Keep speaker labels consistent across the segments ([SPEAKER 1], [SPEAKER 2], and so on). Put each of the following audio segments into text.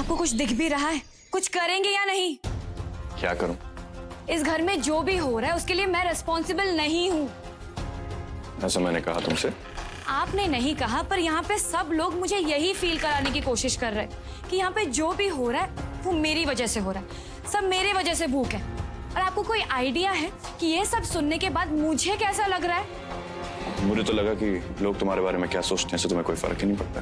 [SPEAKER 1] आपको कुछ दिख भी रहा है? कुछ करेंगे या नहीं?
[SPEAKER 2] क्या करूं?
[SPEAKER 1] इस घर में जो भी हो रहा है उसके लिए मैं रिस्पॉन्सिबल नहीं हूँ।
[SPEAKER 2] ऐसा मैंने कहा तुमसे?
[SPEAKER 1] आपने नहीं कहा, पर यहाँ पे सब लोग मुझे यही फील कराने की कोशिश कर रहे हैं कि यहाँ पे जो भी हो रहा है वो मेरी वजह से हो रहा है। सब मेरे वजह से भूख है। और आपको कोई आइडिया है कि ये सब सुनने के बाद मुझे कैसा लग रहा है?
[SPEAKER 2] मुझे तो लगा कि लोग तुम्हारे बारे में क्या सोचते हैं इससे तुम्हें कोई फर्क ही नहीं पड़ता।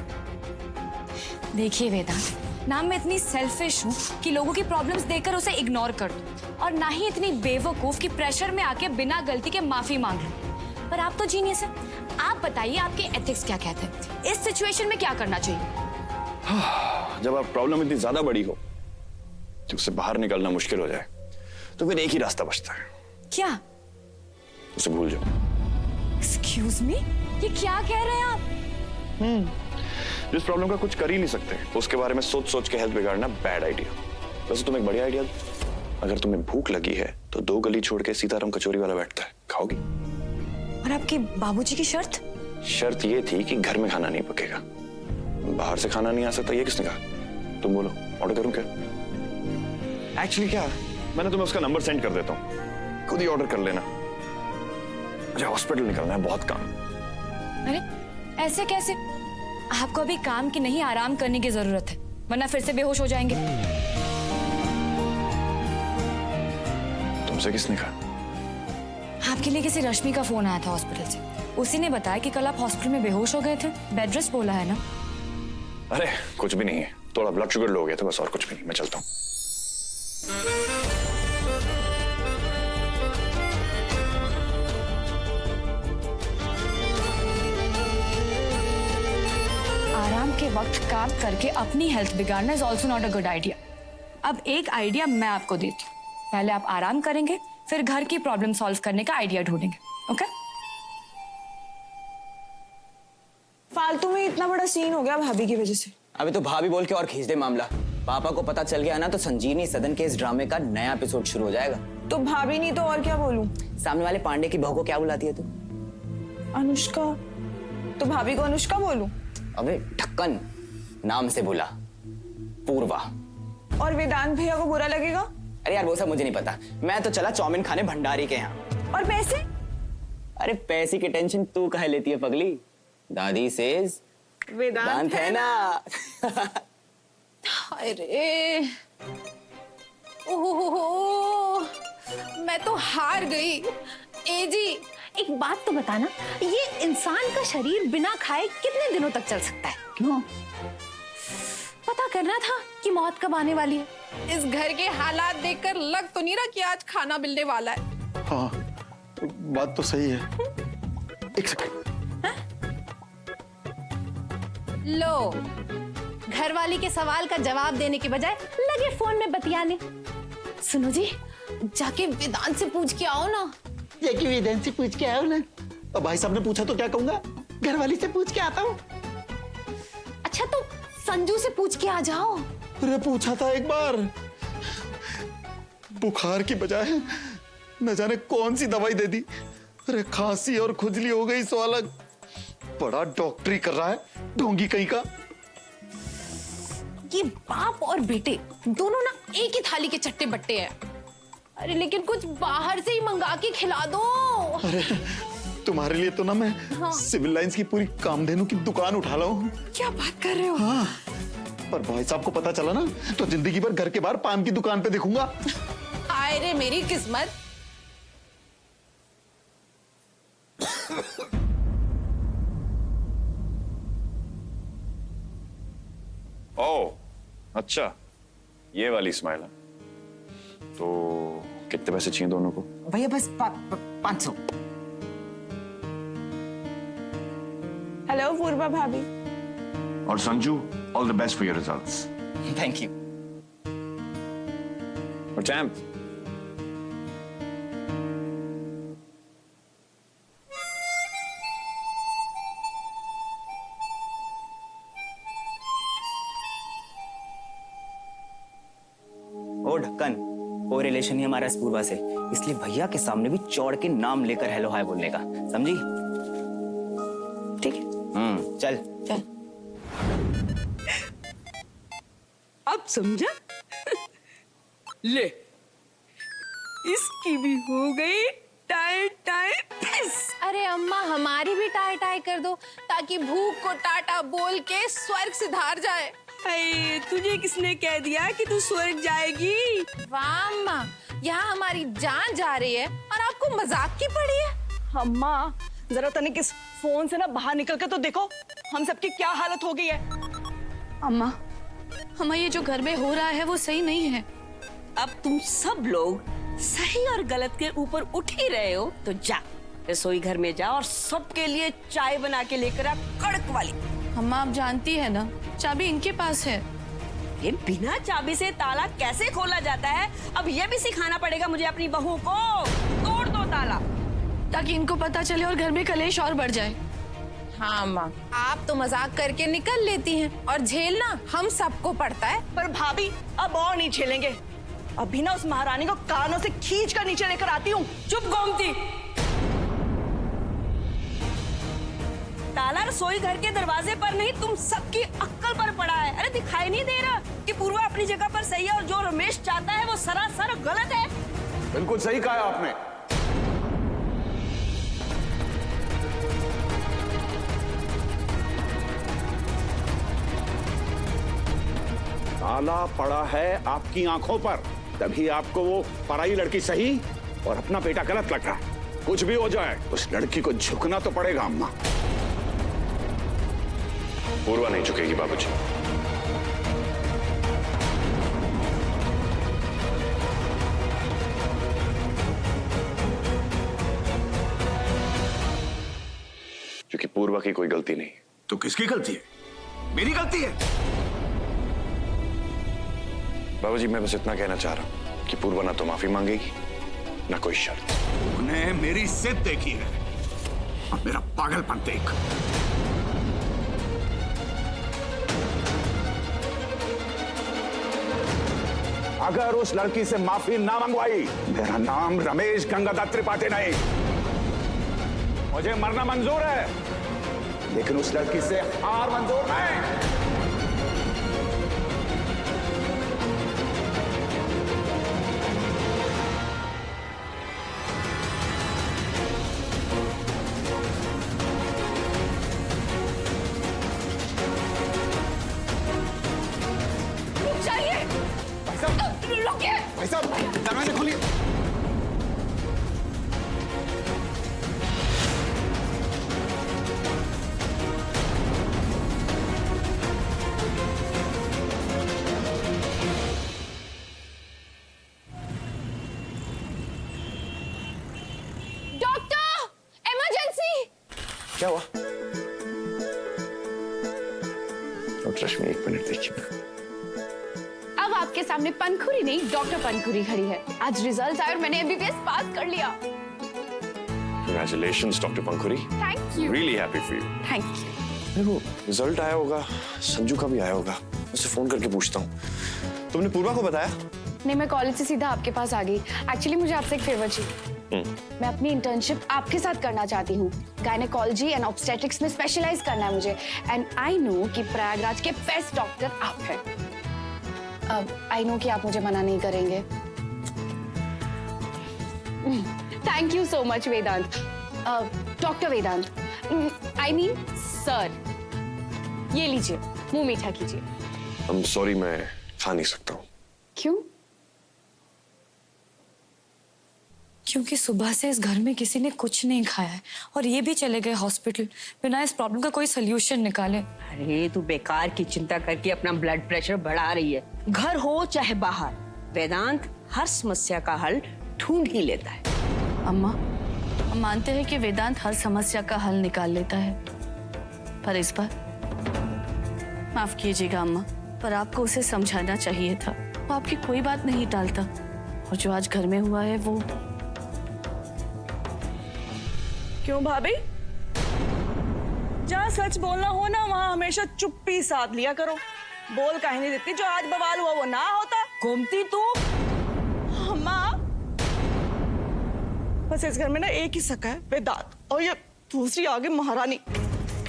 [SPEAKER 1] देखिए वेदांत, ना मैं इतनी सेल्फिश हूँ कि लोगों की प्रॉब्लम्स देखकर उसे इग्नोर कर दूं, और ना ही इतनी बेवकूफ कि प्रेशर में आके बिना गलती के माफी मांग लूं। पर आप तो जीनियस हैं। आप बताइए, आपके एथिक्स क्या कहते हैं? इस सिचुएशन में क्या करना चाहिए?
[SPEAKER 2] जब आप प्रॉब्लम इतनी ज्यादा बड़ी हो कि उससे बाहर निकलना मुश्किल हो जाए, तो फिर एक ही रास्ता बचता है।
[SPEAKER 1] क्या?
[SPEAKER 2] उसे भूल जाओ।
[SPEAKER 1] एक्सक्यूज मी, ये क्या कह रहे हैं आप?
[SPEAKER 2] जिस प्रॉब्लम का कुछ कर ही नहीं सकते उसके बारे में सोच सोच के हेल्थ बिगाड़ना बैड आइडिया। वैसे तुम्हें एक बढ़िया आइडिया, अगर तुम्हें भूख लगी है तो 2 गली छोड़ के सीताराम कचौरी वाला बैठता है, खाओगी?
[SPEAKER 1] और आपके बाबूजी की शर्त?
[SPEAKER 2] शर्त ये थी कि घर में खाना नहीं पकेगा। बाहर से खाना नहीं आ सकता, ये किसने कहा? तुम बोलो, ऑर्डर करूं क्या? एक्चुअली क्या, मैंने तुम्हें उसका नंबर सेंड कर देता हूं, खुद ही ऑर्डर कर लेना। मुझे हॉस्पिटल निकलना है, बहुत काम।
[SPEAKER 1] अरे ऐसे कैसे? आपको अभी काम की नहीं, आराम करने की जरूरत है, वरना फिर से बेहोश हो जाएंगे।
[SPEAKER 2] तुमसे किसने कहा?
[SPEAKER 1] आपके लिए किसी रश्मि का फोन आया था हॉस्पिटल से। उसी ने बताया कि कल आप हॉस्पिटल में बेहोश हो गए थे। बेड रेस्ट बोला है ना?
[SPEAKER 2] अरे कुछ भी नहीं है, थोड़ा ब्लड शुगर लो हो गया था बस, और कुछ भी नहीं। मैं चलता हूँ।
[SPEAKER 1] आराम के वक्त काम करके अपनी हेल्थ बिगाड़ना is also not a good idea. अब एक आइडिया मैं आपको देती हूँ। पहले आप आराम करेंगे, फिर घर की प्रॉब्लम सॉल्व करने का आइडिया ढूंढेंगे। ओके?
[SPEAKER 3] फालतू में इतना बड़ा सीन हो गया भाभी की वजह से।
[SPEAKER 4] अभी तो भाभी बोल के और खींच दे मामला। पापा को पता चल गया ना तो संजीवनी सदन के इस ड्रामे का नया एपिसोड शुरू हो जाएगा।
[SPEAKER 3] तो भाभी नहीं तो और क्या बोलूं?
[SPEAKER 4] सामने वाले पांडे की बहू को क्या बुलाती है तू?
[SPEAKER 3] अनुष्का। तो भाभी को अनुष्का बोलूं?
[SPEAKER 4] अबे ढक्कन नाम से बुला। पूर्वा।
[SPEAKER 3] और वेदांत भैया को बुरा लगेगा?
[SPEAKER 4] अरे यार वो सब मुझे नहीं पता, मैं तो चला चाउमीन खाने भंडारी के यहाँ।
[SPEAKER 3] और पैसे?
[SPEAKER 4] अरे पैसे की टेंशन तू काहे लेती है पगली? दादी सेज
[SPEAKER 3] वेदांत
[SPEAKER 4] है ना।
[SPEAKER 5] अरे ओहो, मैं तो हार गई। ए जी, एक बात तो बताना, ये इंसान का शरीर बिना खाए कितने दिनों तक चल सकता है?
[SPEAKER 4] क्यों?
[SPEAKER 5] पता करना था कि मौत कब आने वाली है। इस घर के हालात देखकर लग तो नहीं रहा कि आज खाना मिलने वाला है।
[SPEAKER 6] हाँ, बात तो सही है। एक सेकंड।
[SPEAKER 5] लो, घरवाली के सवाल का जवाब देने के बजाय लगे फोन में बतियाने। सुनो जी, जाके वेदांत से पूछ के आओ ना।
[SPEAKER 6] जाके वेदांत से पूछ के आओ ना। अब भाई साहब ने पूछा तो क्या कहूंगा? घरवाली से पूछ के आता हूँ।
[SPEAKER 5] अच्छा तो संजू से पूछ के आ जाओ।
[SPEAKER 6] अरे पूछा था एक बार, बुखार की बजाय न जाने कौन सी दवाई दे दी। अरे खांसी और खुजली हो गई सो अलग। बड़ा डॉक्टरी कर रहा है ढोंगी कहीं का।
[SPEAKER 5] ये बाप और बेटे दोनों ना एक ही थाली के चट्टे बट्टे हैं। अरे लेकिन कुछ बाहर से ही मंगा के खिला दो।
[SPEAKER 6] अरे तुम्हारे लिए तो ना मैं सिविल लाइंस की पूरी कामधेनु की दुकान उठा ला हूं।
[SPEAKER 5] क्या बात कर रहे हो?
[SPEAKER 6] हाँ, पर भाई साहब को पता चला ना तो जिंदगी भर घर के बाहर पान की दुकान पे दिखूंगा।
[SPEAKER 5] आए रे मेरी किस्मत।
[SPEAKER 2] ओह अच्छा, ये वाली स्माइल है। तो कितने पैसे चाहिए दोनों को?
[SPEAKER 4] भैया बस 500।
[SPEAKER 3] हेलो पूर्वा भाभी।
[SPEAKER 2] और Sanju, all the best for your results.
[SPEAKER 4] Thank you.
[SPEAKER 2] और चैम्प,
[SPEAKER 4] ओ ढक्कन, कोई रिलेशन नहीं हमारा इस पूर्वा से, इसलिए भैया के सामने भी चौड़ के नाम लेकर हेलो हाय बोलने का, समझी? ठीक है? चल
[SPEAKER 3] चल।
[SPEAKER 7] अब समझा? ले, इसकी भी हो गई टाई टाई फिस।
[SPEAKER 5] अरे अम्मा हमारी भी टाई टाई कर दो ताकि भूख को टाटा बोल के स्वर्ग सिधार जाए।
[SPEAKER 7] अरे तुझे किसने कह दिया कि तू स्वर्ग जाएगी?
[SPEAKER 5] वाह अम्मा, यहाँ हमारी जान जा रही है और आपको मजाक की पड़ी है।
[SPEAKER 3] अम्मा जरा तनिक इस फोन से ना बाहर निकल कर तो देखो हम सबकी क्या हालत हो गई है।
[SPEAKER 1] अम्मा, हमें ये जो घर में हो रहा है वो सही नहीं है।
[SPEAKER 7] अब तुम सब लोग सही और गलत के ऊपर उठ ही रहे हो तो जा रसोई घर में जा और सबके लिए चाय बना के लेकर आ, कड़क वाली।
[SPEAKER 1] अम्मा आप जानती है ना, चाबी इनके पास है।
[SPEAKER 7] ये बिना चाबी से ताला कैसे खोला जाता है? अब ये भी सिखाना पड़ेगा मुझे अपनी बहू को। तोड़ दो ताला
[SPEAKER 1] ताकि इनको पता चले और घर में कलेश और बढ़ जाए।
[SPEAKER 5] हाँ अम्मा, आप तो मजाक करके निकल लेती हैं और झेलना हम सबको पड़ता है।
[SPEAKER 3] पर भाभी अब और नहीं झेलेंगे। अभी ना उस महारानी को कानों से खींच कर नीचे लेकर आती हूँ।
[SPEAKER 7] चुप गोमती। ताला रसोई घर के दरवाजे पर नहीं, तुम सबकी अक्ल पर पड़ा है। अरे दिखाई नहीं दे रहा कि पूर्वा अपनी जगह पर सही है और जो रमेश चाहता है वो सरासर गलत है।
[SPEAKER 6] बिल्कुल सही कहा आपने।
[SPEAKER 8] ताला पड़ा है आपकी आंखों पर, तभी आपको वो पराई लड़की सही और अपना बेटा गलत लग रहा है। कुछ भी हो जाए उस लड़की को झुकना तो पड़ेगा अम्मा।
[SPEAKER 2] पूर्वा नहीं झुकेगी बाबूजी। क्योंकि पूर्वा की कोई गलती नहीं।
[SPEAKER 8] तो किसकी गलती है? मेरी गलती है।
[SPEAKER 2] बाबूजी मैं बस इतना कहना चाह रहा हूं कि पूर्वा ना तो माफी मांगेगी ना कोई शर्त।
[SPEAKER 8] उन्हें मेरी जिद देखी है और मेरा पागलपन देख। अगर उस लड़की से माफी ना मंगवाई, मेरा नाम रमेश गंगाधर त्रिपाठी नहीं। मुझे मरना मंजूर है, लेकिन उस लड़की से हार मंजूर नहीं। भाई साहब दरवाजा खोलिए।
[SPEAKER 5] Doctor, emergency.
[SPEAKER 2] क्या हुआ? डॉक्टर रश्मि एक मिनट देखिए।
[SPEAKER 1] अब आपके सामने पनखुरी नहीं, डॉक्टर पनखुरी खड़ी है। आज रिजल्ट आया और मैंने एमबीबीएस पास कर लिया।
[SPEAKER 2] Congratulations, doctor पंखुरी।
[SPEAKER 1] Thank you.
[SPEAKER 2] Really happy for you.
[SPEAKER 1] Thank you.
[SPEAKER 2] वो रिजल्ट आया होगा, संजू का भी आया होगा। उसे फोन करके पूछता हूँ। तुमने पूर्वा को बताया?
[SPEAKER 1] नहीं, मैं कॉलेज से सीधा आपके पास आ गई। एक्चुअली मुझे आपसे एक फेवर चाहिए। मैं अपनी इंटर्नशिप आपके साथ करना चाहती हूँ। गायनेकोलॉजी एंड ऑब्स्टेट्रिक्स में स्पेशलाइज करना है मुझे। एंड आई नो कि प्रयागराज के बेस्ट डॉक्टर आप हैं। आई नो कि आप मुझे मना नहीं करेंगे। Thank you so much Vedant. Doctor Vedant, I mean sir. ये लीजिए, मुंह मीठा कीजिए।
[SPEAKER 2] I'm sorry, मैं खा नहीं सकता हूँ।
[SPEAKER 1] क्यों? क्योंकि सुबह से इस घर में किसी ने कुछ नहीं खाया है और ये भी चले गए हॉस्पिटल बिना इस प्रॉब्लम का कोई सोल्यूशन निकाले।
[SPEAKER 7] अरे तू बेकार की चिंता करके अपना ब्लड प्रेशर बढ़ा रही है। घर हो चाहे बाहर, वेदांत हर समस्या का हल ढूंढ ही लेता है।
[SPEAKER 1] अम्मा, हम मानते हैं कि वेदांत हर समस्या का हल निकाल लेता है, पर इस बार माफ कीजिएगा अम्मा, पर आपको उसे समझाना चाहिए था। वो आपकी कोई बात नहीं टालता और जो आज घर में हुआ है वो।
[SPEAKER 3] क्यों भाभी? जहाँ सच बोलना हो ना वहाँ हमेशा चुप्पी साध लिया करो। बोल काहे नहीं देती? जो आज बवाल हुआ वो ना होता।
[SPEAKER 7] गोमती तू।
[SPEAKER 3] अम्मा, बस इस घर में ना एक ही सका है, वेदांत, और ये दूसरी आगे महारानी।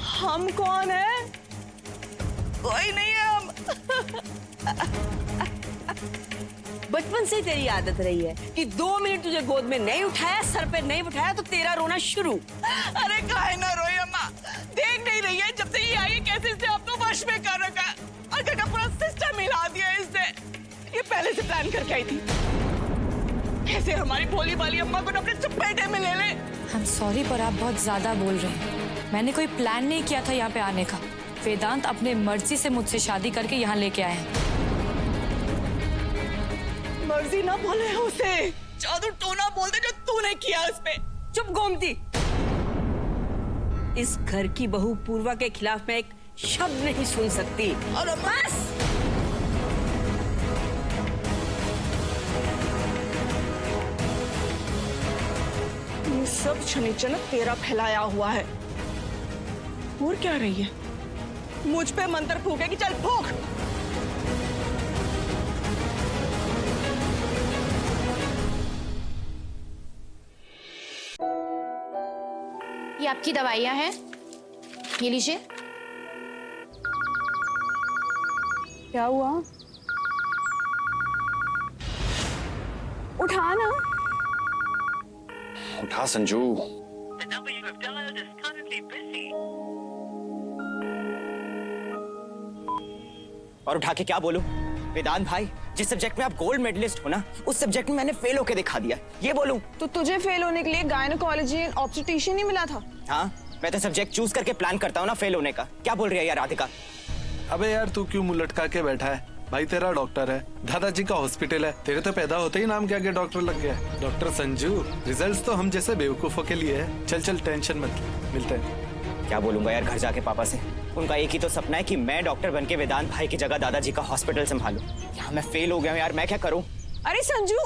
[SPEAKER 3] हम कौन है? कोई नहीं है हम।
[SPEAKER 7] बचपन से ही तेरी आदत रही है कि 2 मिनट तुझे गोद में नहीं उठाया, सर पे नहीं उठाया तो तेरा रोना शुरू।
[SPEAKER 3] अरे काहे ना रोई अम्मा, देख नहीं रही है जब से ये आई है कैसे इसने अपने वश में कर रखा है और घर का पूरा सिस्टम हिला दिया है इसने। ये पहले से प्लान करके आई थी कैसे हमारी भोली भाली अम्मा को अपने चपेटे में ले ले।
[SPEAKER 1] आई एम सॉरी पर आप बहुत ज्यादा बोल रहे हैं। मैंने कोई प्लान नहीं किया था यहाँ पे आने का। वेदांत अपने मर्जी से मुझसे शादी करके यहाँ लेके आए हैं।
[SPEAKER 3] मर्जी ना बोले उसे, जादू टोना बोल दे जो तूने किया उस पे।
[SPEAKER 7] चुप गोमती। इस घर की बहू पूर्वा के खिलाफ मैं एक शब्द नहीं सुन सकती।
[SPEAKER 3] और बस ये सब शनिचर ने तेरा फैलाया हुआ है। और क्या रही है, मुझ पे मंत्र फूकेगी, चल फूक।
[SPEAKER 5] ये आपकी दवाइयाँ हैं, ये लीजिए।
[SPEAKER 3] क्या हुआ, उठा ना।
[SPEAKER 2] उठा संजू।
[SPEAKER 4] और उठा के क्या बोलूं? वेदांत भाई, जिस सब्जेक्ट में आप गोल्ड मेडलिस्ट हो ना, उस सब्जेक्ट में मैंने फेल होके दिखा दिया। ये बोलूं?
[SPEAKER 3] तो तुझे फेल होने के लिए गायनोकोलॉजी एंड ऑब्स्टेट्रिशियन ही मिला था।
[SPEAKER 4] हाँ, मैं तो सब्जेक्ट चूज करके प्लान करता हूँ ना फेल होने का। क्या बोल रही है यार राधिका?
[SPEAKER 9] अबे यार तू क्यों मुंह लटका के बैठा है? भाई तेरा डॉक्टर है, दादाजी का हॉस्पिटल है, तेरे तो पैदा होते ही नाम के आगे डॉक्टर लग गया है। डॉक्टर संजू, रिजल्ट्स तो हम जैसे बेवकूफों के लिए है। चल चल टेंशन मत, मिलते हैं।
[SPEAKER 4] क्या बोलूंगा यार घर जाके पापा से? उनका एक ही तो सपना है कि मैं डॉक्टर बनके वेदांत भाई की जगह दादाजी का हॉस्पिटल संभालूं। यहाँ मैं फेल हो गया हूँ यार, मैं क्या करूँ?
[SPEAKER 3] अरे संजू,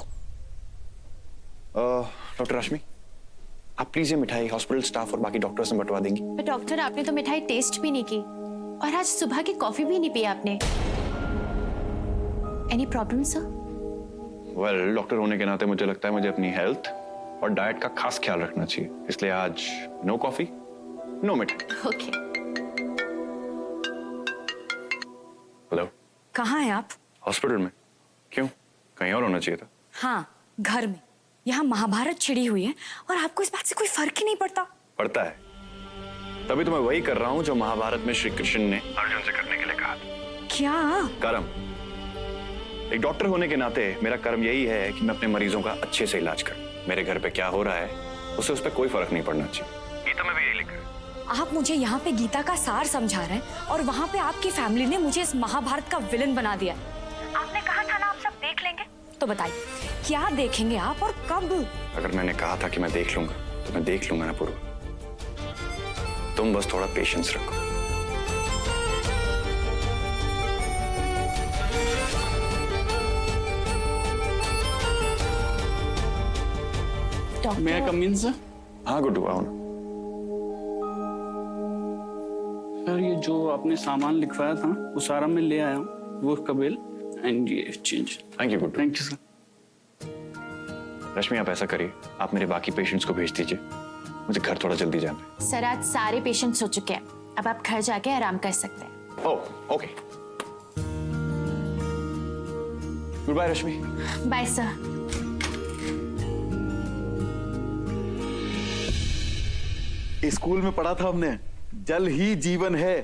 [SPEAKER 2] डॉक्टर रश्मि, आप प्लीज ये मिठाई हॉस्पिटल स्टाफ और बाकी डॉक्टर्स से बंटवा देंगी?
[SPEAKER 5] पर डॉक्टर आपने तो मिठाई टेस्ट भी नहीं की और आज सुबह की कॉफी भी नहीं पी आपने। Any problem sir?
[SPEAKER 2] Well, doctor होने के नाते मुझे लगता है मुझे अपनी हेल्थ और डाइट का खास ख्याल रखना चाहिए, इसलिए आज नो कॉफी नो मिठाई।
[SPEAKER 5] ओके।
[SPEAKER 2] हेलो,
[SPEAKER 1] कहाँ हैं आप?
[SPEAKER 2] हॉस्पिटल में। क्यों, कहीं और होना चाहिए था?
[SPEAKER 1] हाँ, घर में। यहाँ महाभारत छिड़ी हुई है और आपको इस बात से कोई फर्क ही नहीं पड़ता।
[SPEAKER 2] पड़ता है, तभी तो मैं वही कर रहा हूँ जो महाभारत में श्री कृष्ण ने अर्जुन से करने के लिए कहा था।
[SPEAKER 1] क्या?
[SPEAKER 2] कर्म। एक डॉक्टर होने के नाते मेरा कर्म यही है कि मैं अपने मरीजों का अच्छे से इलाज करूं। मेरे घर पे क्या हो रहा है उससे उस पर कोई फर्क नहीं पड़ना चाहिए। गीता में भी यही लिखा है।
[SPEAKER 1] आप मुझे यहाँ पे गीता का सार समझा रहे हैं और वहाँ पे आपकी फैमिली ने मुझे इस महाभारत का विलन बना दिया। आपने कहा था ना आप सब देख लेंगे, तो बताइए क्या देखेंगे आप और कब?
[SPEAKER 2] अगर मैंने कहा था कि मैं देख लूंगा तो मैं देख लूंगा ना पूर्व। तुम बस थोड़ा पेशेंस रखो।
[SPEAKER 10] मैं कम इन सर?
[SPEAKER 2] हाँ गुड्डू, आओ ना।
[SPEAKER 10] सर ये जो आपने सामान लिखवाया था वो सारा मैं ले आया हूँ, वो उसका बिल एंड ये change.
[SPEAKER 2] Thank you Guddu.
[SPEAKER 10] Thank you sir.
[SPEAKER 2] Rashmi, आप ऐसा करिए, आप मेरे बाकी पेशेंट्स को भेज दीजिए, मुझे घर थोड़ा जल्दी जाना है।
[SPEAKER 5] सर आज सारे पेशेंट्स हो चुके हैं, अब आप घर जाके आराम कर सकते हैं।
[SPEAKER 2] Oh okay, good bye Rashmi.
[SPEAKER 5] Bye sir.
[SPEAKER 6] School में पढ़ा था हमने, जल ही जीवन है।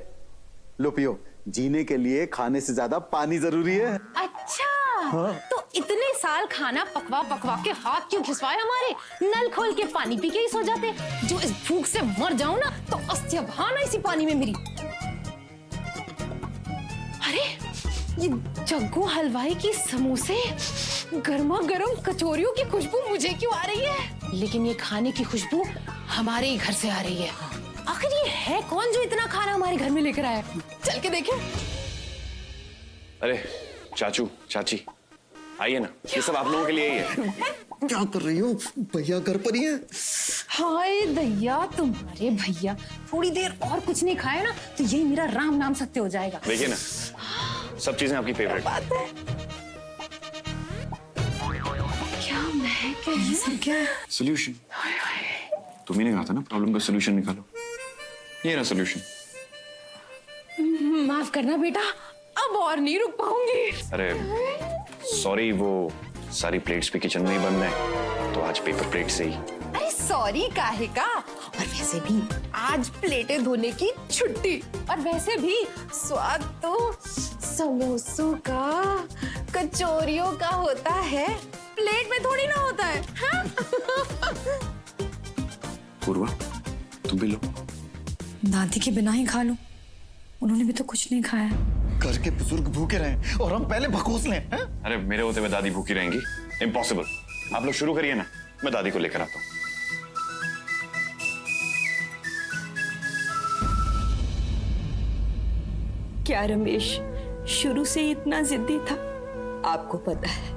[SPEAKER 6] लो पियो, जीने के लिए खाने से ज्यादा पानी जरूरी है।
[SPEAKER 5] अच्छा तो इतने साल खाना पकवा पकवा के हाथ क्यों खिसवाए हमारे? नल खोल के पानी पी के ही सो जाते। जो इस भूख से मर जाऊं ना तो अस्थियां बहाना इसी पानी में मेरी। अरे ये जग्गू हलवाई की समोसे, गर्मा गर्म कचौरियों की खुशबू मुझे क्यों आ रही है? लेकिन ये खाने की खुशबू हमारे ही घर से आ रही है। आखिर ये है कौन जो इतना खाना हमारे घर में लेकर आया? चल के देखें।
[SPEAKER 2] अरे चाचू चाची आइए ना, ये सब आप लोगों के लिए ही है।
[SPEAKER 6] क्या कर रही हो? भैया घर पर ही है।
[SPEAKER 5] हाय दैया, तुम्हारे भैया थोड़ी देर और कुछ नहीं खाए ना तो यही मेरा राम नाम सत्य हो जाएगा।
[SPEAKER 2] देखिए ना, सब चीजें आपकी फेवरेट।
[SPEAKER 5] क्या मैं क्या
[SPEAKER 2] सोल्यूशन? तुम्ही ने कहा था ना प्रॉब्लम का सोल्यूशन निकालो, ये रहा सोल्यूशन।
[SPEAKER 5] माफ करना बेटा, अब और नहीं रुक पाऊंगी।
[SPEAKER 2] अरे सॉरी, वो सारी प्लेट्स भी किचन में ही बंद है, तो आज पेपर प्लेट से ही।
[SPEAKER 5] अरे सॉरी काहे का, और वैसे भी आज प्लेटें धोने की छुट्टी, और वैसे भी स्वाद तो समोसों का, कचौरियों का होता है, प्लेट में थोड़ी ना होता है। हाँ?
[SPEAKER 2] पूर्वा तुम भी लो।
[SPEAKER 1] दादी के बिना ही खा लूं, उन्होंने भी तो कुछ नहीं खाया।
[SPEAKER 6] घर के बुजुर्ग भूखे रहे और हम पहले भकोस लें, हैं?
[SPEAKER 2] अरे मेरे होते हुए दादी भूखी रहेंगी? इम्पॉसिबल। आप लोग शुरू करिए ना, मैं दादी को लेकर आता हूँ।
[SPEAKER 7] क्या रमेश शुरू से ही इतना जिद्दी था? आपको पता है,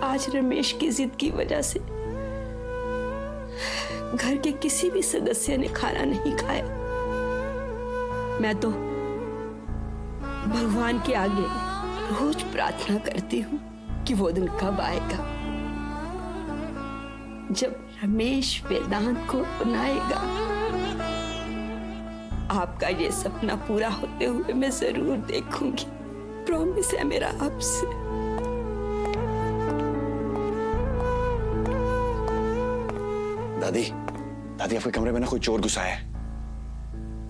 [SPEAKER 7] आज रमेश की जिद की वजह से घर के किसी भी सदस्य ने खाना नहीं खाया। मैं तो भगवान के आगे रोज प्रार्थना करती हूँ कि वो दिन कब आएगा जब रमेश वेदांत को अपनाएगा। आपका ये सपना पूरा होते हुए मैं जरूर देखूंगी, प्रॉमिस है मेरा आपसे।
[SPEAKER 2] दादी, दादी आपके कमरे में ना कोई चोर घुसा है।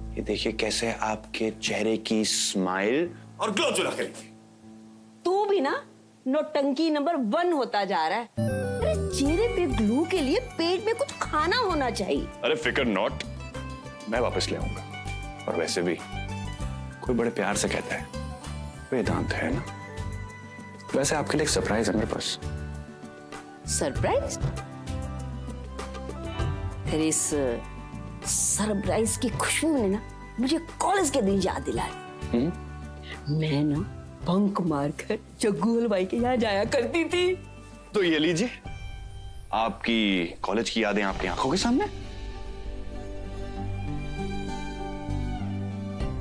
[SPEAKER 2] ये देखिए कैसे आपके चेहरे की स्माइल और ग्लो चुरा करेंगे।
[SPEAKER 7] तू भी ना नौटंकी नंबर 1 होता जा रहा है। अरे चेहरे पे ग्लू के लिए पेट में कुछ खाना होना चाहिए।
[SPEAKER 2] अरे फिकर नॉट, मैं वापस ले आऊंगा। और वैसे भी कोई बड़े प्यार से कहता है वेदांत है ना। वैसे आपके लिए एक सरप्राइज है मेरे पास।
[SPEAKER 7] सरप्राइज? फिर इस सरप्राइज की खुशबू ने ना मुझे कॉलेज के दिन याद दिलाया। मैं ना बंक मारकर जग्गू हलवाई के यहाँ जाया करती थी।
[SPEAKER 2] तो ये लीजिए, आपकी कॉलेज की यादें आपकी आंखों के सामने।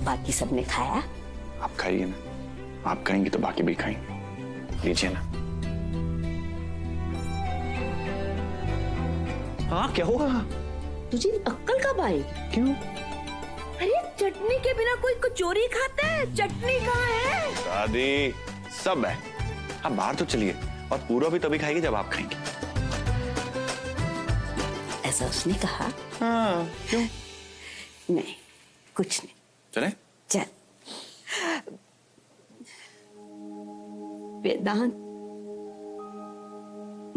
[SPEAKER 7] बाकी सबने खाया?
[SPEAKER 2] आप खाइए ना, आप खाएंगे तो बाकी भी खाएंगे। लीजिए ना। हाँ क्या हुआ?
[SPEAKER 7] तुझे अक्ल कब आई?
[SPEAKER 2] क्यों?
[SPEAKER 7] अरे चटनी के बिना कोई कचौरी खाता है? चटनी कहाँ है?
[SPEAKER 2] दादी सब है, आप बाहर तो चलिए। और पूरा भी तभी खाएगी जब आप खाएंगे।
[SPEAKER 7] ऐसा उसने कहा?
[SPEAKER 2] हाँ क्यों?
[SPEAKER 7] नहीं कुछ नहीं।
[SPEAKER 2] चले?
[SPEAKER 7] चल। वेदांत,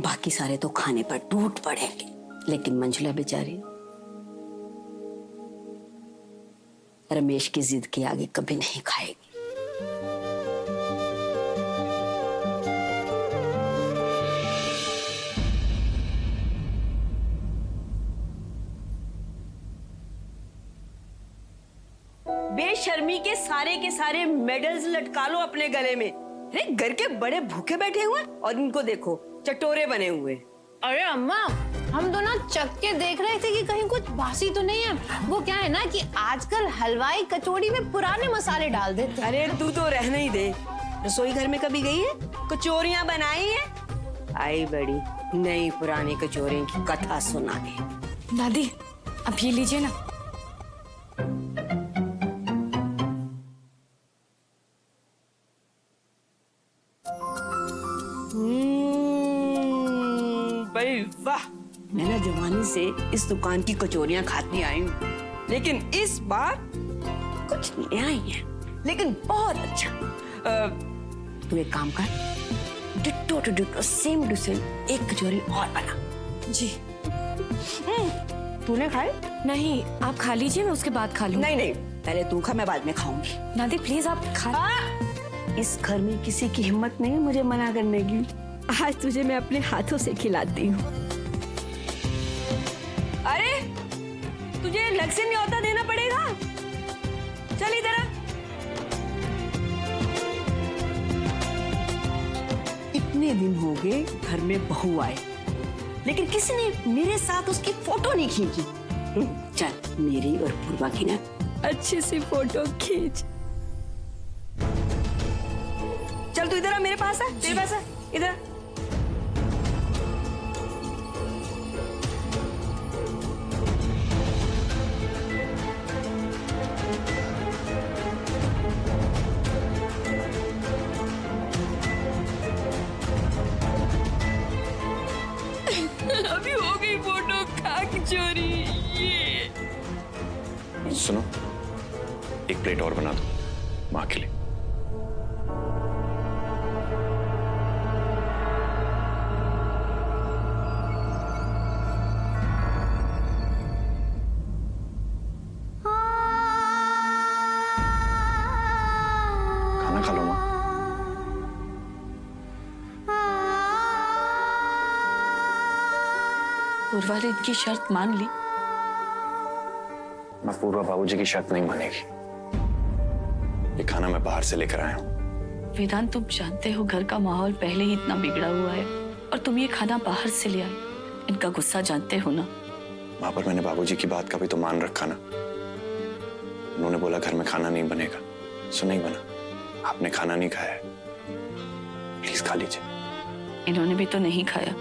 [SPEAKER 7] बाकी सारे तो खाने पर टूट पड़ेंगे, लेकिन मंजुला बेचारी रमेश की जिद के आगे कभी नहीं खाएगी। बेशर्मी के सारे मेडल्स लटका लो अपने गले में। अरे घर के बड़े भूखे बैठे हुए और इनको देखो चटोरे बने हुए।
[SPEAKER 5] अरे अम्मा, हम तो ना चख के देख रहे थे कि कहीं कुछ बासी तो नहीं है। वो क्या है ना कि आजकल हलवाई कचौड़ी में पुराने मसाले डाल देते हैं।
[SPEAKER 7] अरे तू तो रहने ही दे। रसोई घर में कभी गई है? कचौरियां बनाई है? आई बड़ी नई पुरानी कचौरियों की कथा सुनाने।
[SPEAKER 1] दादी अब ये लीजिए ना।
[SPEAKER 7] भाई वाह, मैं ना जवानी से इस दुकान की कचौरियां खाती आई हूँ, लेकिन इस बार कुछ नया ही है, लेकिन बहुत अच्छा। तू एक काम कर, ditto to ditto, same to same एक कचौरी और बना।
[SPEAKER 1] जी।
[SPEAKER 7] तूने खाए?
[SPEAKER 1] नहीं, आप खा लीजिए, मैं उसके बाद खा लूँ।
[SPEAKER 7] नहीं नहीं, पहले तू खा, मैं बाद में खाऊंगी।
[SPEAKER 1] दादी प्लीज आप खा।
[SPEAKER 7] इस घर में किसी की हिम्मत नहीं है मुझे मना करने की। आज तुझे मैं अपने हाथों से खिलाती हूँ। अरे तुझे लग से न्योता देना पड़ेगा। चल इधर आ। इतने दिन हो गए घर में बहू आए, लेकिन किसी ने मेरे साथ उसकी फोटो नहीं खींची। चल मेरी और पूर्वा की ना अच्छी सी फोटो खींच। चल तू इधर आ, मेरे पास आ, तेरे पास आ, इधर आ।
[SPEAKER 2] सुनो, एक प्लेट और बना दो माँ के लिए। खाना खा लो माँ।
[SPEAKER 3] पूर्वा ने इनकी शर्त मान ली।
[SPEAKER 2] मैं पूर्वा बाबूजी की शर्त नहीं मानेगी। ये खाना मैं बाहर से लेकर आया हूँ।
[SPEAKER 3] वेदांत, तुम जानते हो घर का माहौल पहले ही इतना बिगड़ा हुआ है और तुम ये खाना बाहर से ले आए। इनका गुस्सा जानते हो ना।
[SPEAKER 2] वहां पर मैंने बाबूजी की बात का भी तो मान रखा ना। उन्होंने बोला घर में खाना नहीं बनेगा, सो नहीं बना। आपने खाना नहीं खाया है, प्लीज खा लीजिए।
[SPEAKER 3] इन्होंने भी तो नहीं खाया,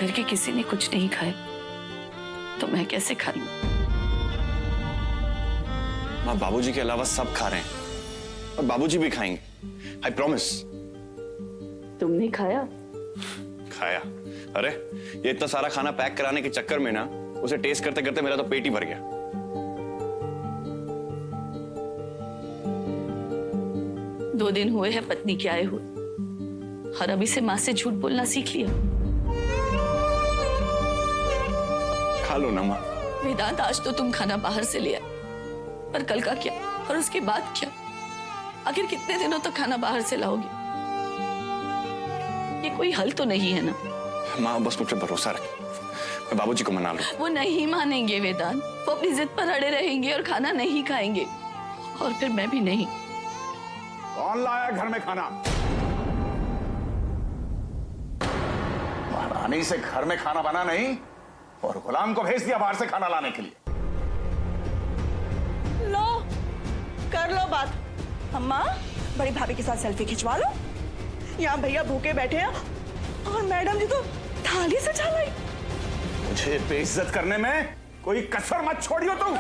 [SPEAKER 3] घर के किसी ने कुछ नहीं खाया, तो मैं कैसे खा लूं?
[SPEAKER 2] माँ, बाबूजी के अलावा सब खा रहे हैं और बाबूजी भी खाएंगे, आई प्रॉमिस।
[SPEAKER 3] तुमने खाया?
[SPEAKER 2] खाया? अरे ये इतना सारा खाना पैक कराने के चक्कर में ना, उसे टेस्ट करते करते मेरा तो पेट ही भर गया।
[SPEAKER 3] 2 दिन हुए हैं पत्नी के आए हुए और अभी से माँ से झूठ बोलना सीख लिया।
[SPEAKER 2] खा लो ना माँ।
[SPEAKER 3] वेदांत, आज तो तुम खाना बाहर से ले आए, पर कल का क्या और उसके बाद क्या? आखिर कितने दिनों तक खाना बाहर से लाओगे? ये कोई हल तो नहीं है ना?
[SPEAKER 2] माँ बस मुझ पर भरोसा रखिए, मैं बाबूजी को मना लूं।
[SPEAKER 3] वो नहीं मानेंगे वेदांत, वो अपनी जिद पर अड़े रहेंगे और खाना नहीं खाएंगे, और फिर मैं भी नहीं।
[SPEAKER 8] कौन लाया घर में खाना? महारानी से घर में खाना बना नहीं और गुलाम को भेज दिया बाहर से खाना लाने के लिए।
[SPEAKER 11] लो, कर लो बात। अम्मा, बड़ी भाभी के साथ सेल्फी खिंचवा लो। यहाँ भैया भूखे बैठे हैं और मैडम जी तो थाली सजा लाई।
[SPEAKER 8] मुझे बेइज्जत करने में कोई कसर मत छोड़ियो तुम।